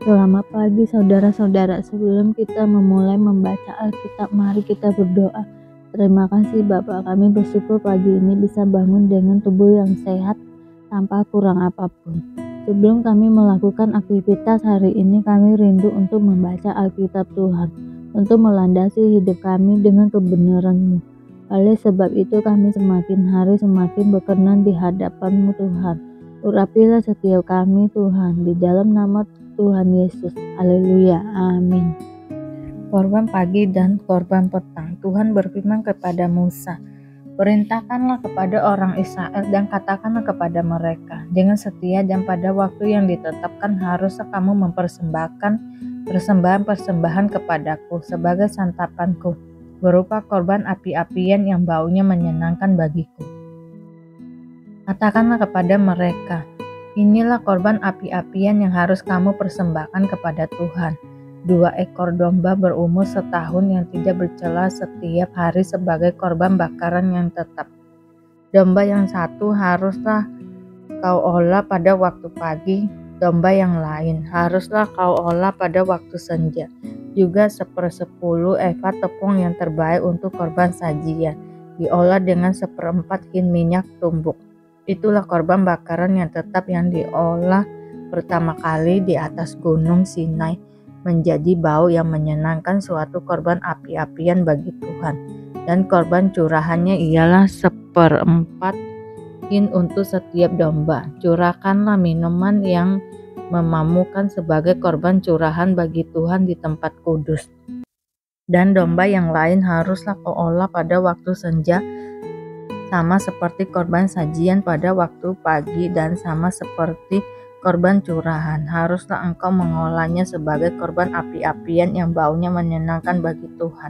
Selamat pagi saudara-saudara, sebelum kita memulai membaca Alkitab, mari kita berdoa. Terima kasih Bapak, kami bersyukur pagi ini bisa bangun dengan tubuh yang sehat tanpa kurang apapun. Sebelum kami melakukan aktivitas hari ini, kami rindu untuk membaca Alkitab Tuhan, untuk melandasi hidup kami dengan kebenaran-Mu. Oleh sebab itu kami semakin hari semakin berkenan di hadapan-Mu Tuhan. Urapilah setiap kami Tuhan, di dalam nama Tuhan Yesus. Haleluya. Amin. Korban pagi dan korban petang. Tuhan berfirman kepada Musa, "Perintahkanlah kepada orang Israel dan katakanlah kepada mereka, dengan setia dan pada waktu yang ditetapkan haruslah kamu mempersembahkan persembahan-persembahan kepadaku sebagai santapanku, berupa korban api-apian yang baunya menyenangkan bagiku. Katakanlah kepada mereka, inilah korban api-apian yang harus kamu persembahkan kepada Tuhan. 2 ekor domba berumur setahun yang tidak bercela setiap hari sebagai korban bakaran yang tetap. Domba yang satu haruslah kau olah pada waktu pagi, domba yang lain haruslah kau olah pada waktu senja. Juga 1/10 eva tepung yang terbaik untuk korban sajian, diolah dengan 1/4 hin minyak tumbuk. Itulah korban bakaran yang tetap yang diolah pertama kali di atas gunung Sinai, menjadi bau yang menyenangkan, suatu korban api-apian bagi Tuhan. Dan korban curahannya ialah 1/4 hin untuk setiap domba. Curahkanlah minuman yang memamukan sebagai korban curahan bagi Tuhan di tempat kudus. Dan domba yang lain haruslah kau olah pada waktu senja, sama seperti korban sajian pada waktu pagi, dan sama seperti korban curahan. Haruslah engkau mengolahnya sebagai korban api-apian yang baunya menyenangkan bagi Tuhan.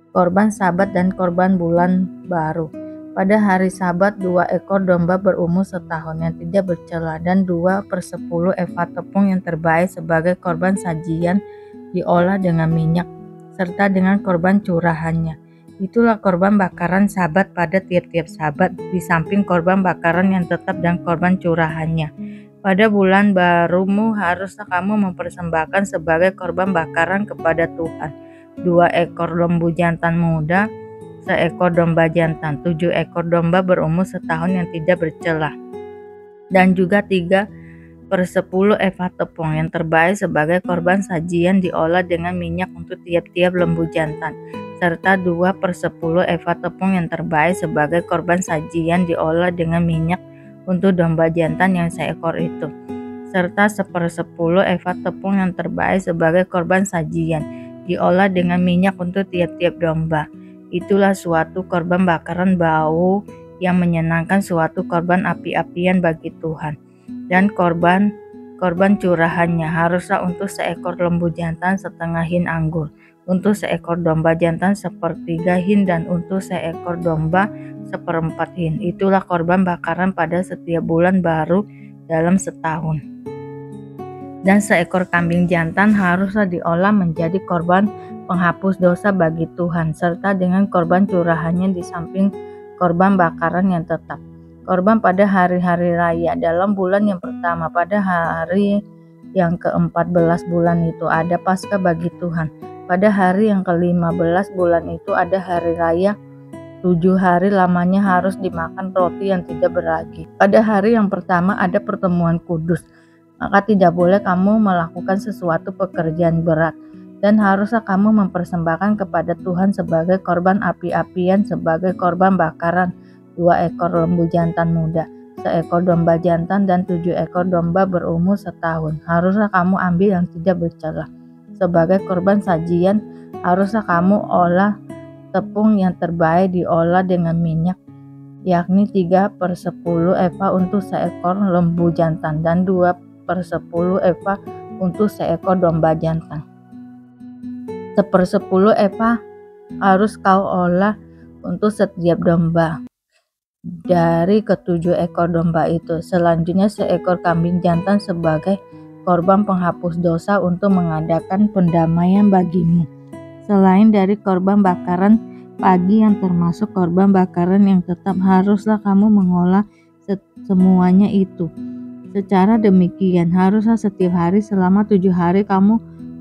Korban Sabat dan korban bulan baru. Pada hari Sabat 2 ekor domba berumur setahun yang tidak bercela, dan 2/10 eva tepung yang terbaik sebagai korban sajian, diolah dengan minyak, serta dengan korban curahannya. Itulah korban bakaran Sabat pada tiap-tiap Sabat, di samping korban bakaran yang tetap dan korban curahannya. Pada bulan barumu haruslah kamu mempersembahkan sebagai korban bakaran kepada Tuhan 2 ekor lembu jantan muda, 1 ekor domba jantan, 7 ekor domba berumur setahun yang tidak bercela, dan juga 3/10 eva tepung yang terbaik sebagai korban sajian, diolah dengan minyak untuk tiap-tiap lembu jantan, serta 2/10 eva tepung yang terbaik sebagai korban sajian, diolah dengan minyak untuk domba jantan yang seekor itu, serta 1/10 eva tepung yang terbaik sebagai korban sajian, diolah dengan minyak untuk tiap-tiap domba. Itulah suatu korban bakaran bau yang menyenangkan, suatu korban api-apian bagi Tuhan. Dan korban curahannya haruslah untuk 1 ekor lembu jantan setengah hin anggur, untuk 1 ekor domba jantan 1/3 hin, dan untuk 1 ekor domba 1/4 hin. Itulah korban bakaran pada setiap bulan baru dalam setahun. Dan 1 ekor kambing jantan haruslah diolah menjadi korban penghapus dosa bagi Tuhan, serta dengan korban curahannya di samping korban bakaran yang tetap. Korban pada hari-hari raya dalam bulan yang pertama, pada hari yang ke-14 bulan itu ada Paskah bagi Tuhan. Pada hari yang ke-15 bulan itu ada hari raya, 7 hari lamanya harus dimakan roti yang tidak beragi. Pada hari yang pertama ada pertemuan kudus, maka tidak boleh kamu melakukan sesuatu pekerjaan berat, dan haruslah kamu mempersembahkan kepada Tuhan sebagai korban api-apian, sebagai korban bakaran 2 ekor lembu jantan muda, 1 ekor domba jantan, dan 7 ekor domba berumur setahun. Haruslah kamu ambil yang tidak bercela. Sebagai korban sajian haruslah kamu olah tepung yang terbaik, diolah dengan minyak, yakni 3/10 eva untuk 1 ekor lembu jantan, dan 2/10 eva untuk 1 ekor domba jantan. 1/10 eva harus kau olah untuk setiap domba dari ke-7 ekor domba itu. Selanjutnya 1 ekor kambing jantan sebagai korban penghapus dosa untuk mengadakan pendamaian bagimu. Selain dari korban bakaran pagi yang termasuk korban bakaran yang tetap, haruslah kamu mengolah semuanya itu. Secara demikian, haruslah setiap hari selama 7 hari kamu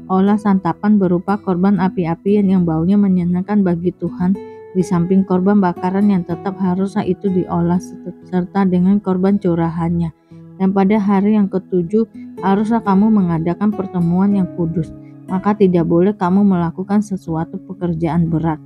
olah santapan berupa korban api-apian yang baunya menyenangkan bagi Tuhan, di samping korban bakaran yang tetap haruslah itu diolah serta dengan korban curahannya. Dan pada hari yang ketujuh, haruslah kamu mengadakan pertemuan yang kudus, maka tidak boleh kamu melakukan sesuatu pekerjaan berat.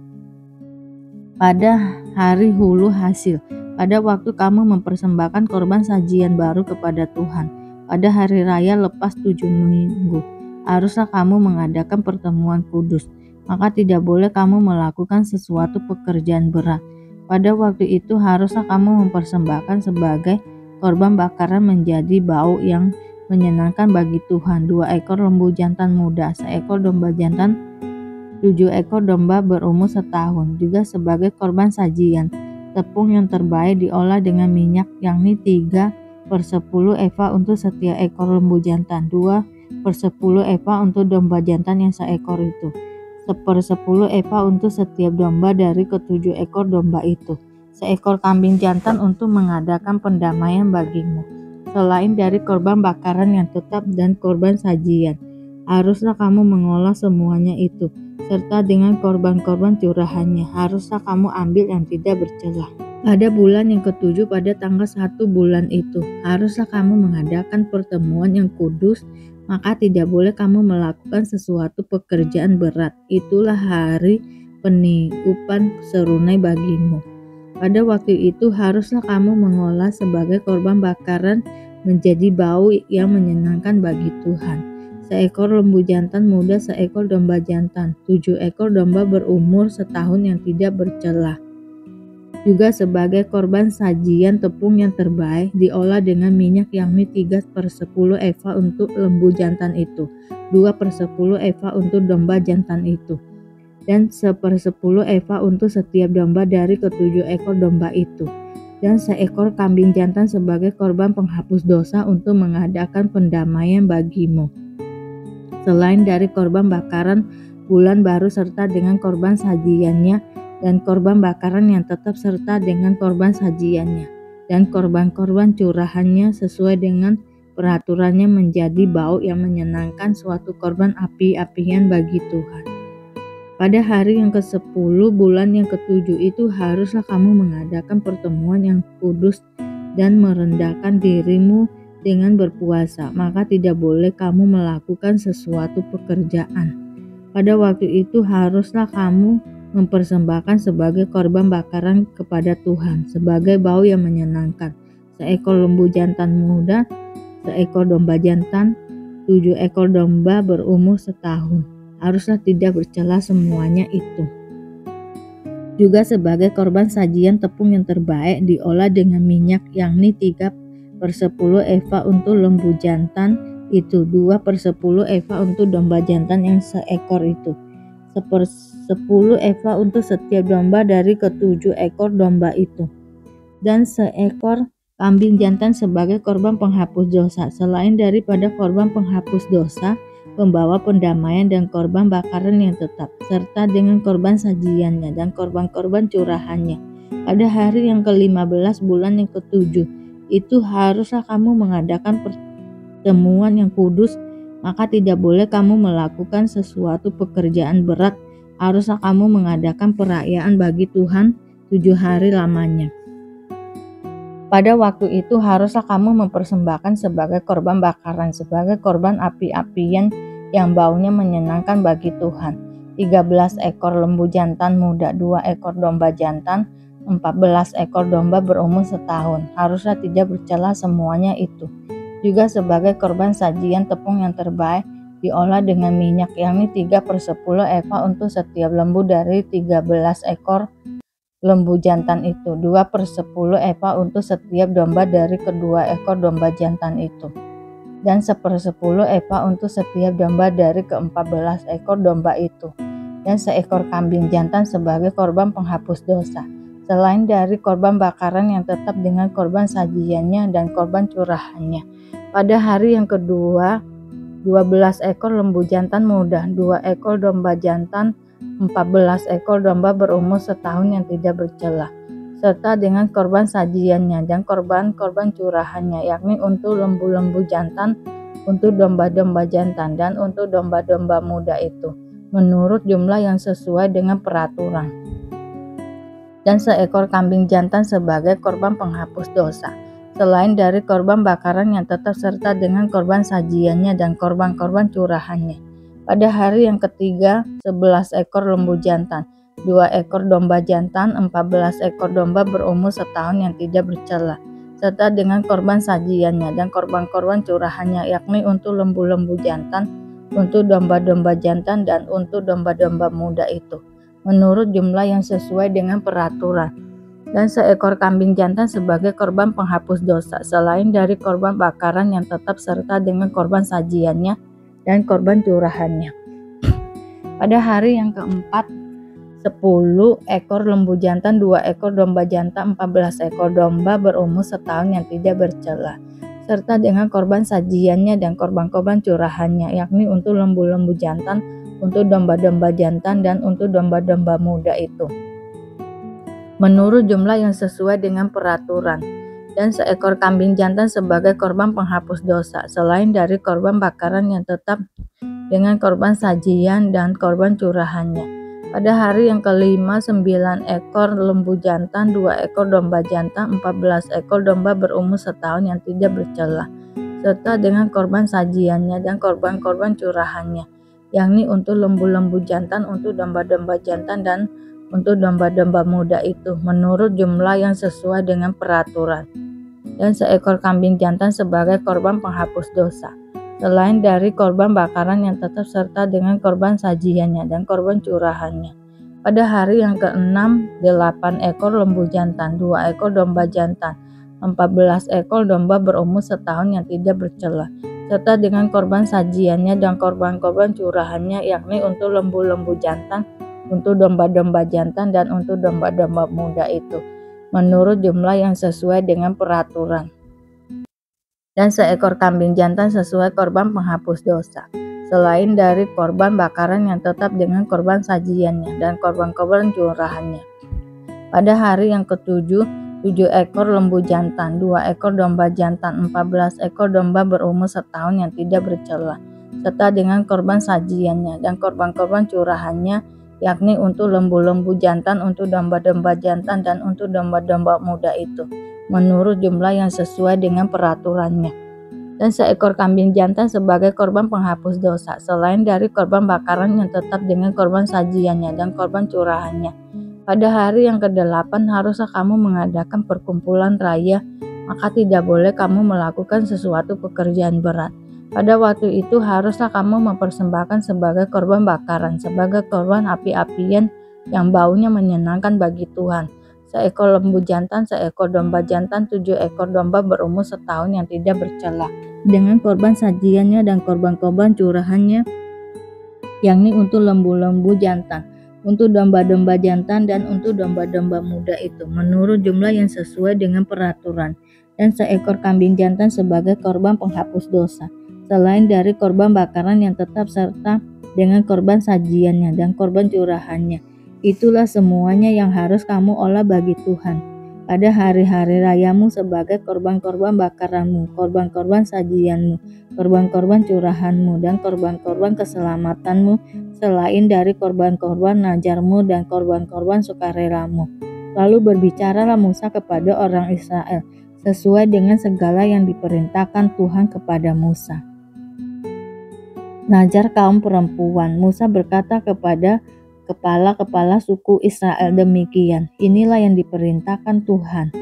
Pada hari hulu hasil, pada waktu kamu mempersembahkan korban sajian baru kepada Tuhan, pada hari raya lepas 7 minggu, haruslah kamu mengadakan pertemuan kudus, maka tidak boleh kamu melakukan sesuatu pekerjaan berat. Pada waktu itu haruslah kamu mempersembahkan sebagai korban bakaran menjadi bau yang menyenangkan bagi Tuhan 2 ekor lembu jantan muda, 1 ekor domba jantan, 7 ekor domba berumur setahun, juga sebagai korban sajian. Tepung yang terbaik diolah dengan minyak, yakni 3/10 eva untuk setiap ekor lembu jantan, 2/10 eva untuk domba jantan yang seekor itu, 1/10 eva untuk setiap domba dari ketujuh ekor domba itu, 1 ekor kambing jantan untuk mengadakan pendamaian bagimu. Selain dari korban bakaran yang tetap dan korban sajian, haruslah kamu mengolah semuanya itu, serta dengan korban-korban curahannya, haruslah kamu ambil yang tidak bercela. Pada bulan yang ketujuh pada tanggal 1 bulan itu, haruslah kamu mengadakan pertemuan yang kudus, maka tidak boleh kamu melakukan sesuatu pekerjaan berat. Itulah hari peniupan serunai bagimu. Pada waktu itu haruslah kamu mengolah sebagai korban bakaran menjadi bau yang menyenangkan bagi Tuhan. 1 ekor lembu jantan muda, 1 ekor domba jantan, 7 ekor domba berumur setahun yang tidak bercela. Juga sebagai korban sajian tepung yang terbaik diolah dengan minyak, yakni 3/10 eva untuk lembu jantan itu, 2/10 eva untuk domba jantan itu, dan 1/10 eva untuk setiap domba dari ketujuh ekor domba itu, dan 1 ekor kambing jantan sebagai korban penghapus dosa untuk mengadakan pendamaian bagimu. Selain dari korban bakaran bulan baru serta dengan korban sajiannya, dan korban bakaran yang tetap serta dengan korban sajiannya, dan korban-korban curahannya sesuai dengan peraturannya menjadi bau yang menyenangkan, suatu korban api-apian bagi Tuhan. Pada hari yang ke-10 bulan yang ke-7 itu haruslah kamu mengadakan pertemuan yang kudus dan merendahkan dirimu dengan berpuasa, maka tidak boleh kamu melakukan sesuatu pekerjaan. Pada waktu itu haruslah kamu mempersembahkan sebagai korban bakaran kepada Tuhan sebagai bau yang menyenangkan 1 ekor lembu jantan muda, 1 ekor domba jantan, 7 ekor domba berumur setahun. Haruslah tidak bercela semuanya itu. Juga sebagai korban sajian tepung yang terbaik diolah dengan minyak, yakni 3/10 eva untuk lembu jantan itu, 2/10 eva untuk domba jantan yang seekor itu, 1/10 eva untuk setiap domba dari ketujuh ekor domba itu, dan 1 ekor kambing jantan sebagai korban penghapus dosa. Selain daripada korban penghapus dosa, pembawa pendamaian dan korban bakaran yang tetap, serta dengan korban sajiannya dan korban-korban curahannya. Pada hari yang ke-15 bulan yang ke-7 itu haruslah kamu mengadakan pertemuan yang kudus, maka tidak boleh kamu melakukan sesuatu pekerjaan berat. Haruslah kamu mengadakan perayaan bagi Tuhan 7 hari lamanya. Pada waktu itu haruslah kamu mempersembahkan sebagai korban bakaran, sebagai korban api-apian yang baunya menyenangkan bagi Tuhan, 13 ekor lembu jantan muda, 2 ekor domba jantan, 14 ekor domba berumur setahun. Haruslah tidak bercela semuanya itu. Juga sebagai korban sajian tepung yang terbaik diolah dengan minyak, yakni 3/10 eva untuk setiap lembu dari 13 ekor lembu jantan itu, 2/10 eva untuk setiap domba dari kedua ekor domba jantan itu, dan 1/10 eva untuk setiap domba dari ke-14 ekor domba itu, dan 1 ekor kambing jantan sebagai korban penghapus dosa. Selain dari korban bakaran yang tetap dengan korban sajiannya dan korban curahannya. Pada hari yang kedua, 12 ekor lembu jantan muda, 2 ekor domba jantan, 14 ekor domba berumur setahun yang tidak bercela, serta dengan korban sajiannya dan korban-korban curahannya, yakni untuk lembu-lembu jantan, untuk domba-domba jantan, dan untuk domba-domba muda itu, menurut jumlah yang sesuai dengan peraturan. Dan seekor kambing jantan sebagai korban penghapus dosa, selain dari korban bakaran yang tetap serta dengan korban sajiannya dan korban-korban curahannya. Pada hari yang ketiga, 11 ekor lembu jantan, 2 ekor domba jantan, 14 ekor domba berumur setahun yang tidak bercela, serta dengan korban sajiannya dan korban-korban curahannya, yakni untuk lembu-lembu jantan, untuk domba-domba jantan, dan untuk domba-domba muda itu, menurut jumlah yang sesuai dengan peraturan. Dan seekor kambing jantan sebagai korban penghapus dosa, selain dari korban bakaran yang tetap serta dengan korban sajiannya dan korban curahannya. Pada hari yang keempat, 10 ekor lembu jantan, 2 ekor domba jantan, 14 ekor domba berumur setahun yang tidak bercela, serta dengan korban sajiannya dan korban-korban curahannya, yakni untuk lembu-lembu jantan, untuk domba-domba jantan, dan untuk domba-domba muda itu, menurut jumlah yang sesuai dengan peraturan. Dan seekor kambing jantan sebagai korban penghapus dosa, selain dari korban bakaran yang tetap dengan korban sajian dan korban curahannya. Pada hari yang kelima, 9 ekor lembu jantan, 2 ekor domba jantan, 14 ekor domba berumur setahun yang tidak bercela, serta dengan korban sajiannya dan korban-korban curahannya, yakni untuk lembu-lembu jantan, untuk domba-domba jantan, dan untuk domba-domba muda itu, menurut jumlah yang sesuai dengan peraturan. Dan seekor kambing jantan sebagai korban penghapus dosa, selain dari korban bakaran yang tetap serta dengan korban sajiannya dan korban curahannya. Pada hari yang keenam, 8 ekor lembu jantan, 2 ekor domba jantan, 14 ekor domba berumur setahun yang tidak bercela, serta dengan korban sajiannya dan korban-korban curahannya, yakni untuk lembu-lembu jantan, untuk domba-domba jantan, dan untuk domba-domba muda itu, menurut jumlah yang sesuai dengan peraturan. Dan seekor kambing jantan sesuai korban penghapus dosa, selain dari korban bakaran yang tetap dengan korban sajiannya dan korban-korban curahannya. Pada hari yang ketujuh, 7 ekor lembu jantan, 2 ekor domba jantan, 14 ekor domba berumur setahun yang tidak bercela, serta dengan korban sajiannya dan korban-korban curahannya, yakni untuk lembu-lembu jantan, untuk domba-domba jantan, dan untuk domba-domba muda itu, menurut jumlah yang sesuai dengan peraturannya. Dan seekor kambing jantan sebagai korban penghapus dosa, selain dari korban bakaran yang tetap dengan korban sajiannya dan korban curahannya. Pada hari yang ke-8 haruslah kamu mengadakan perkumpulan raya, maka tidak boleh kamu melakukan sesuatu pekerjaan berat. Pada waktu itu haruslah kamu mempersembahkan sebagai korban bakaran, sebagai korban api-apian yang baunya menyenangkan bagi Tuhan, seekor lembu jantan, seekor domba jantan, 7 ekor domba berumur setahun yang tidak bercela, dengan korban sajiannya dan korban-korban curahannya, yakni untuk lembu-lembu jantan, untuk domba-domba jantan, dan untuk domba-domba muda itu, menurut jumlah yang sesuai dengan peraturan. Dan seekor kambing jantan sebagai korban penghapus dosa, selain dari korban bakaran yang tetap serta dengan korban sajiannya dan korban curahannya. Itulah semuanya yang harus kamu olah bagi Tuhan pada hari-hari rayamu sebagai korban-korban bakaranmu, korban-korban sajianmu, korban-korban curahanmu, dan korban-korban keselamatanmu, selain dari korban-korban najarmu dan korban-korban sukarelamu. Lalu berbicaralah Musa kepada orang Israel sesuai dengan segala yang diperintahkan Tuhan kepada Musa. Najar kaum perempuan. Musa berkata kepada kepala-kepala suku Israel demikian, inilah yang diperintahkan Tuhan.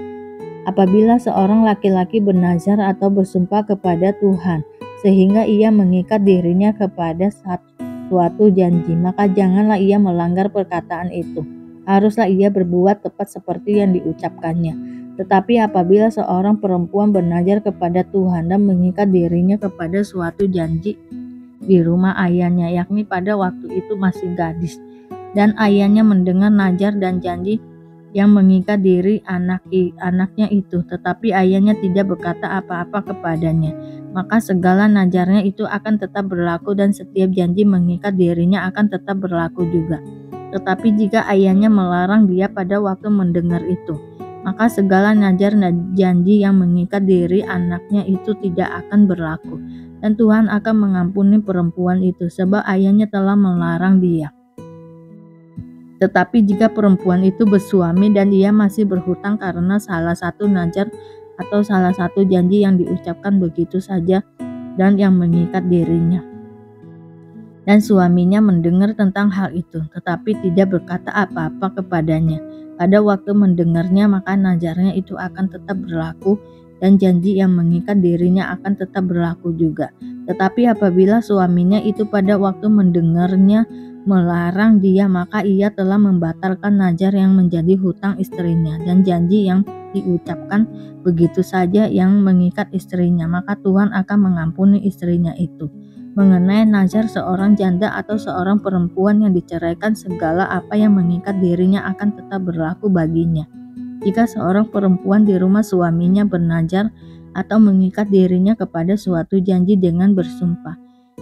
Apabila seorang laki-laki bernazar atau bersumpah kepada Tuhan, sehingga ia mengikat dirinya kepada suatu janji, maka janganlah ia melanggar perkataan itu. Haruslah ia berbuat tepat seperti yang diucapkannya. Tetapi apabila seorang perempuan bernazar kepada Tuhan dan mengikat dirinya kepada suatu janji di rumah ayahnya, yakni pada waktu itu masih gadis, dan ayahnya mendengar nazar dan janji yang mengikat diri anaknya itu, tetapi ayahnya tidak berkata apa-apa kepadanya, maka segala nazarnya itu akan tetap berlaku dan setiap janji mengikat dirinya akan tetap berlaku juga. Tetapi jika ayahnya melarang dia pada waktu mendengar itu, maka segala nazar dan janji yang mengikat diri anaknya itu tidak akan berlaku. Dan Tuhan akan mengampuni perempuan itu sebab ayahnya telah melarang dia. Tetapi jika perempuan itu bersuami dan ia masih berhutang karena salah satu nazar atau salah satu janji yang diucapkan begitu saja dan yang mengikat dirinya, dan suaminya mendengar tentang hal itu, tetapi tidak berkata apa-apa kepadanya pada waktu mendengarnya, maka nazarnya itu akan tetap berlaku dan janji yang mengikat dirinya akan tetap berlaku juga. Tetapi apabila suaminya itu pada waktu mendengarnya melarang dia, maka ia telah membatalkan nazar yang menjadi hutang istrinya dan janji yang diucapkan begitu saja yang mengikat istrinya, maka Tuhan akan mengampuni istrinya itu. Mengenai nazar seorang janda atau seorang perempuan yang diceraikan, segala apa yang mengikat dirinya akan tetap berlaku baginya. Jika seorang perempuan di rumah suaminya bernazar atau mengikat dirinya kepada suatu janji dengan bersumpah,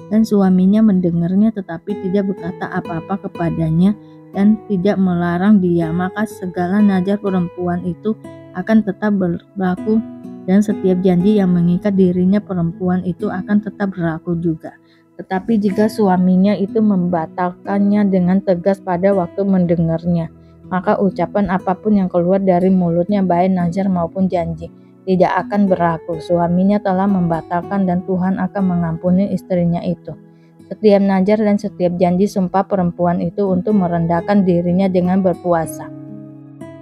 dan suaminya mendengarnya tetapi tidak berkata apa-apa kepadanya dan tidak melarang dia, maka segala nazar perempuan itu akan tetap berlaku dan setiap janji yang mengikat dirinya perempuan itu akan tetap berlaku juga. Tetapi jika suaminya itu membatalkannya dengan tegas pada waktu mendengarnya, maka ucapan apapun yang keluar dari mulutnya, baik nazar maupun janji, tidak akan berlaku. Suaminya telah membatalkan dan Tuhan akan mengampuni istrinya itu. Setiap nazar dan setiap janji sumpah perempuan itu untuk merendahkan dirinya dengan berpuasa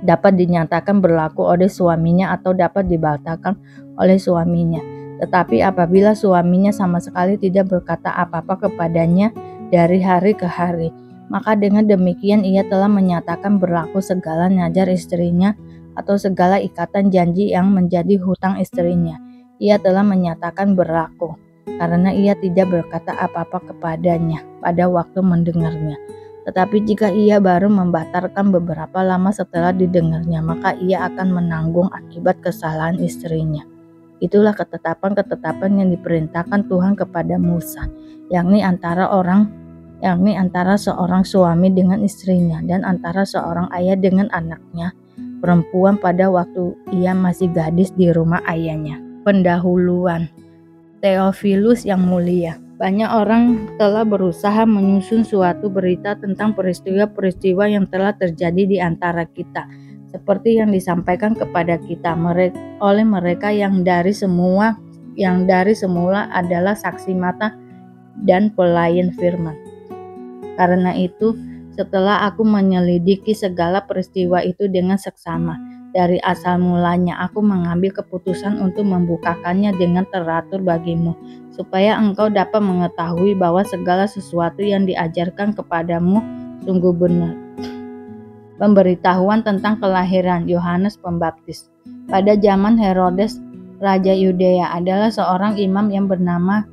dapat dinyatakan berlaku oleh suaminya atau dapat dibatalkan oleh suaminya. Tetapi apabila suaminya sama sekali tidak berkata apa-apa kepadanya dari hari ke hari, maka dengan demikian ia telah menyatakan berlaku segala nazar istrinya atau segala ikatan janji yang menjadi hutang istrinya. Ia telah menyatakan berlaku karena ia tidak berkata apa-apa kepadanya pada waktu mendengarnya. Tetapi jika ia baru membatalkan beberapa lama setelah didengarnya, maka ia akan menanggung akibat kesalahan istrinya. Itulah ketetapan-ketetapan yang diperintahkan Tuhan kepada Musa, yakni antara seorang suami dengan istrinya dan antara seorang ayah dengan anaknya perempuan pada waktu ia masih gadis di rumah ayahnya. Pendahuluan. Theophilus yang mulia, banyak orang telah berusaha menyusun suatu berita tentang peristiwa-peristiwa yang telah terjadi di antara kita, seperti yang disampaikan kepada kita oleh mereka yang dari semula adalah saksi mata dan pelayan firman. Karena itu, setelah aku menyelidiki segala peristiwa itu dengan seksama, dari asal mulanya aku mengambil keputusan untuk membukakannya dengan teratur bagimu, supaya engkau dapat mengetahui bahwa segala sesuatu yang diajarkan kepadamu sungguh benar. Pemberitahuan tentang kelahiran Yohanes Pembaptis. Pada zaman Herodes, Raja Yudea, adalah seorang imam yang bernama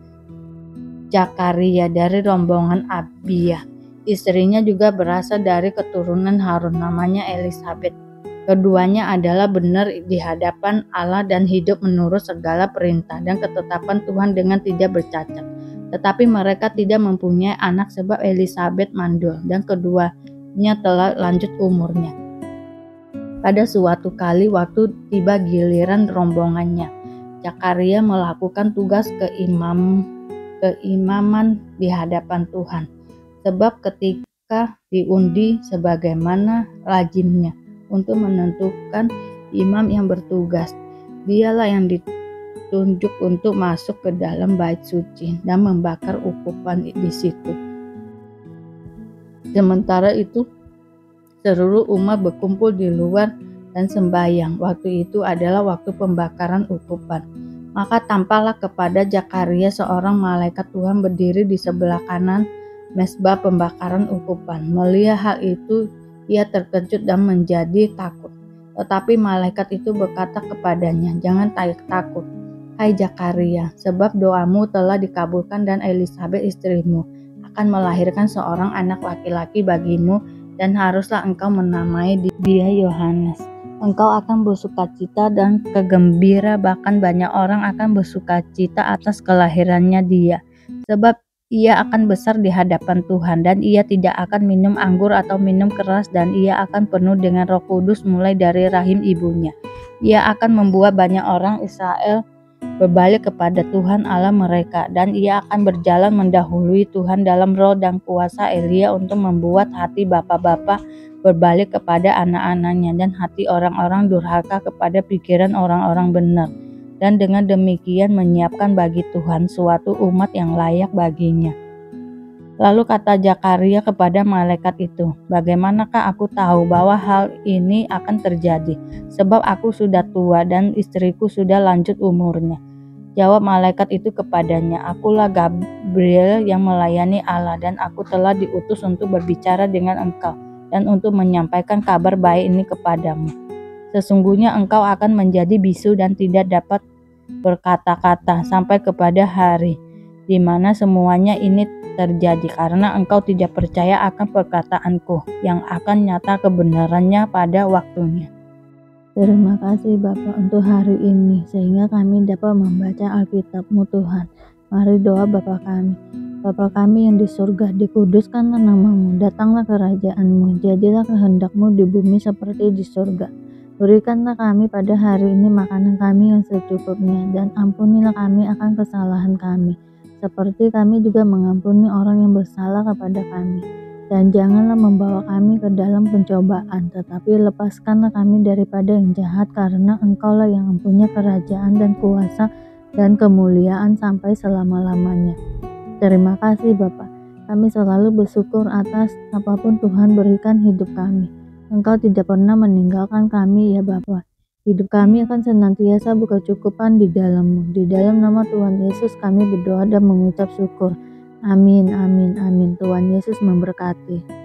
Zakaria dari rombongan Abia. Istrinya juga berasal dari keturunan Harun, namanya Elisabet. Keduanya adalah benar di hadapan Allah dan hidup menurut segala perintah dan ketetapan Tuhan dengan tidak bercacat. Tetapi mereka tidak mempunyai anak sebab Elisabet mandul dan keduanya telah lanjut umurnya. Pada suatu kali waktu tiba giliran rombongannya, Zakaria melakukan tugas keimaman di hadapan Tuhan. Sebab ketika diundi sebagaimana lazimnya untuk menentukan imam yang bertugas, dialah yang ditunjuk untuk masuk ke dalam bait suci dan membakar ukupan di situ. Sementara itu, seluruh umat berkumpul di luar dan sembahyang. Waktu itu adalah waktu pembakaran ukupan. Maka tampaklah kepada Zakaria seorang malaikat Tuhan berdiri di sebelah kanan mezbah pembakaran ukupan. Melihat hal itu, ia terkejut dan menjadi takut. Tetapi malaikat itu berkata kepadanya, "Jangan takut, hai Zakaria, sebab doamu telah dikabulkan dan Elisabet istrimu akan melahirkan seorang anak laki-laki bagimu dan haruslah engkau menamai dia Yohanes. Engkau akan bersukacita dan kegembira, bahkan banyak orang akan bersukacita atas kelahirannya dia, sebab Ia akan besar di hadapan Tuhan, dan ia tidak akan minum anggur atau minum keras, dan ia akan penuh dengan Roh Kudus mulai dari rahim ibunya. Ia akan membuat banyak orang Israel berbalik kepada Tuhan Allah mereka, dan ia akan berjalan mendahului Tuhan dalam roh dan kuasa Elia untuk membuat hati bapa-bapa berbalik kepada anak-anaknya, dan hati orang-orang durhaka kepada pikiran orang-orang benar, dan dengan demikian menyiapkan bagi Tuhan suatu umat yang layak baginya. Lalu kata Zakaria kepada malaikat itu, "Bagaimanakah aku tahu bahwa hal ini akan terjadi? Sebab aku sudah tua dan istriku sudah lanjut umurnya." Jawab malaikat itu kepadanya, "Akulah Gabriel yang melayani Allah, dan aku telah diutus untuk berbicara dengan engkau dan untuk menyampaikan kabar baik ini kepadamu. Sesungguhnya engkau akan menjadi bisu dan tidak dapat berkata-kata sampai kepada hari di mana semuanya ini terjadi, karena engkau tidak percaya akan perkataanku yang akan nyata kebenarannya pada waktunya." Terima kasih Bapak untuk hari ini, sehingga kami dapat membaca Alkitab-Mu Tuhan. Mari doa Bapa kami. Bapa kami yang di surga, dikuduskanlah nama-Mu, datanglah kerajaan-Mu, jadilah kehendak-Mu di bumi seperti di surga. Berikanlah kami pada hari ini makanan kami yang secukupnya, dan ampunilah kami akan kesalahan kami, seperti kami juga mengampuni orang yang bersalah kepada kami. Dan janganlah membawa kami ke dalam pencobaan, tetapi lepaskanlah kami daripada yang jahat, karena Engkaulah yang mempunyai kerajaan dan kuasa dan kemuliaan sampai selama-lamanya. Terima kasih Bapa. Kami selalu bersyukur atas apapun Tuhan berikan hidup kami. Engkau tidak pernah meninggalkan kami ya Bapa. Hidup kami akan senantiasa berkecukupan di dalam-Mu. Di dalam nama Tuhan Yesus kami berdoa dan mengucap syukur. Amin, amin, amin. Tuhan Yesus memberkati.